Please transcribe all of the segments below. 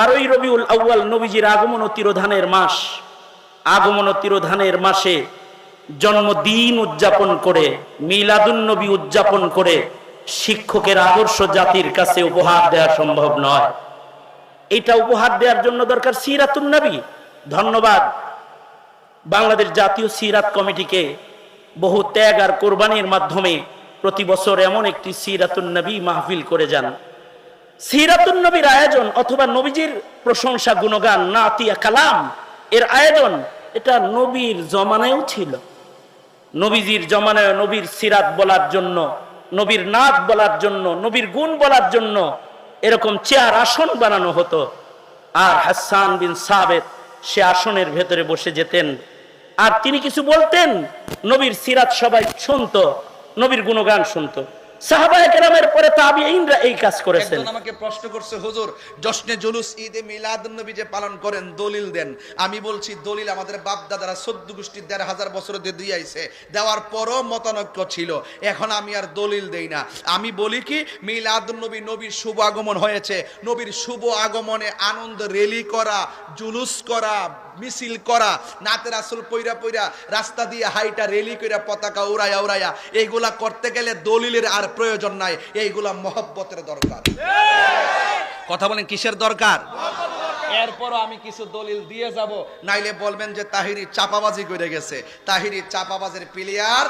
12ই রবিউল আউয়াল নবীজির আগমন ও তিরোধানের মাস। আগমন ও তিরোধানের মাসে জন্মদিন উদযাপন করে, মিলাদুন নবী উদযাপন করে শিক্ষকের আদর্শ জাতির কাছে উপহার দেওয়া সম্ভব নয়। এটা উপহার দেওয়ার জন্য দরকার সিরাতুন নবী। ধন্যবাদ বাংলাদেশ জাতীয় সিরাত কমিটিকে, বহু ত্যাগ আর কোরবানির মাধ্যমে প্রতি বছর এমন একটি সিরাতুন নবী মাহফিল করে যান। সিরাতুন নবীর আয়োজন অথবা নবীজির প্রশংসা গুণগান নাতিয়া কালাম এর আয়োজন এটা নবীর জমানায়ও ছিল। নবীজির জমানায় নবীর সিরাত বলার জন্য, নবীর নাত বলার জন্য, নবীর গুণ বলার জন্য এরকম চেয়ার আসন বানানো হতো। আর হাসান বিন সাবেত সে আসনের ভেতরে বসে যেতেন, আর তিনি কিছু বলতেন, নবীর সিরাত সবাই শুনতো, নবীর গুণগান শুনতো। সাহাবায়ে কেরামের পরে তাবিঈনরা এই কাজ করেছেন। একজন আমাকে প্রশ্ন করছে, হুজুর জশ্নে জুলুস ঈদে মিলাদুন নবী যে পালন করেন দলিল দেন। আমি বলছি দলিল আমাদের বাপ দাদারা 14 গোষ্ঠী 1500 বছর দিয়ে আইছে, দেওয়ার পরও মতানৈক্য ছিল। এখন আমি আর দলিল দেই না। আমি বলি কি মিলাদুন নবী, নবীর শুভ আগমন হয়েছে, নবীর শুভ আগমনে আনন্দ র্যালি করা, জুলুস করা, মিছিল করা, নাতে রাসূল পয়রা পয়রা রাস্তা দিয়ে হাইটা র্যালি কইরা পতাকা উড়াইয়া উড়াইয়া এইগুলা করতে গেলে দলিলের আর প্রয়োজন নাই। এইগুলা মহব্বতের দরকার। কথা বলেন কিসের দরকার? এরপরও আমি কিছু দলিল দিয়ে যাব, নাইলে বলবেন যে তাহিরি চাপাবাজি করে গেছে। তাহিরি চাপাবাজের প্লেয়ার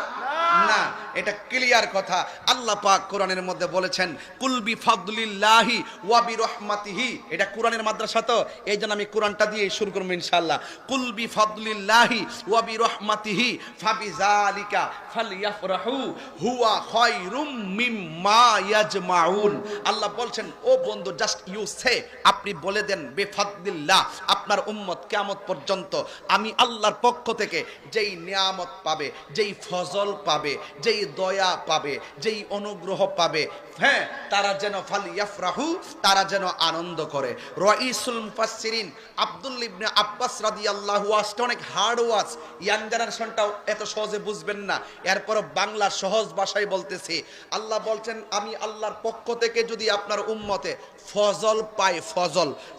না, এটা ক্লিয়ার কথা। আল্লাহ পাক কোরআনের মধ্যে বলেছেন কুল বিফাদলিল্লাহি ওয়া বিরহমাতিহি। এটা কোরআনের মাদ্রাসা, তো এই জন্য আমি কোরআনটা দিয়ে শুরু করব ইনশাআল্লাহ। কুল বিফাদলিল্লাহি ওয়া বিরহমাতিহি ফাবিযালিকা ফালইফরাহু হুয়া খায়রুম মিম্মা ইয়াজমাউন। আল্লাহ বলছেন, ও বন্ধু, জাস্ট ইউ সে, আপনি বলে দেন বিফাদলিল্লাহ, আপনার উম্মত কিয়ামত পর্যন্ত আমি আল্লাহর পক্ষ থেকে যেই নিয়ামত পাবে, যেই ফজল পাবে, যেই দয়া পাবে, যেই অনুগ্রহ পাবে, হ্যাঁ, তারা যেন ফালইফরাহু, তারা যেন আনন্দ করে। রাইসুল মুফাসসিরিন আব্দুল্লাহ ইবনে আব্বাস রাদিয়াল্লাহু আনহু, অনেক হার্ড ওয়াজ, ইয়াং জেনারেশনটাও এত সহজে বুঝবেন না, এরপর বাংলা সহজ ভাষায় বলতেছি। আল্লাহ বলছেন, আমি আল্লাহর পক্ষ থেকে যদি আপনার উম্মতে ফজল পায়,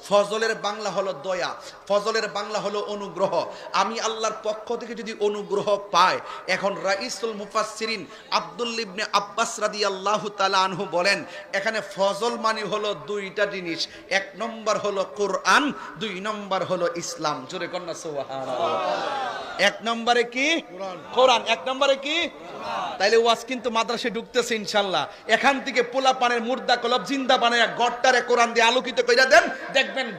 ফজলের বাংলা হলো দয়া, ফজলের বাংলা হলো অনুগ্রহ। আমি আল্লাহর পক্ষ থেকে যদি অনুগ্রহ পায়, এখন রাইসুল মুফাসসিরিন আব্দুল্লাহ ইবনে আব্বাস রাদিয়াল্লাহু তাআলা আনহু বলেন, এখানে ফজল মানে হলো দুইটা জিনিস, এক নম্বর হলো কোরআন, দুই নম্বর হলো ইসলাম। জোরে কন্যা সুবহানাল্লাহ। এক নম্বরে কি কোরআন, এক নম্বরে কি? তাইলে ওয়াজ কিন্তু মাদ্রাসায় ঢুকতেছে ইনশাআল্লাহ। এখান থেকে পোলা পানের মুর্দা কলব জিন্দা বানায়া গড়টারে কোরআন দিয়ে আলোকিত কইরা দেন, দেখবেন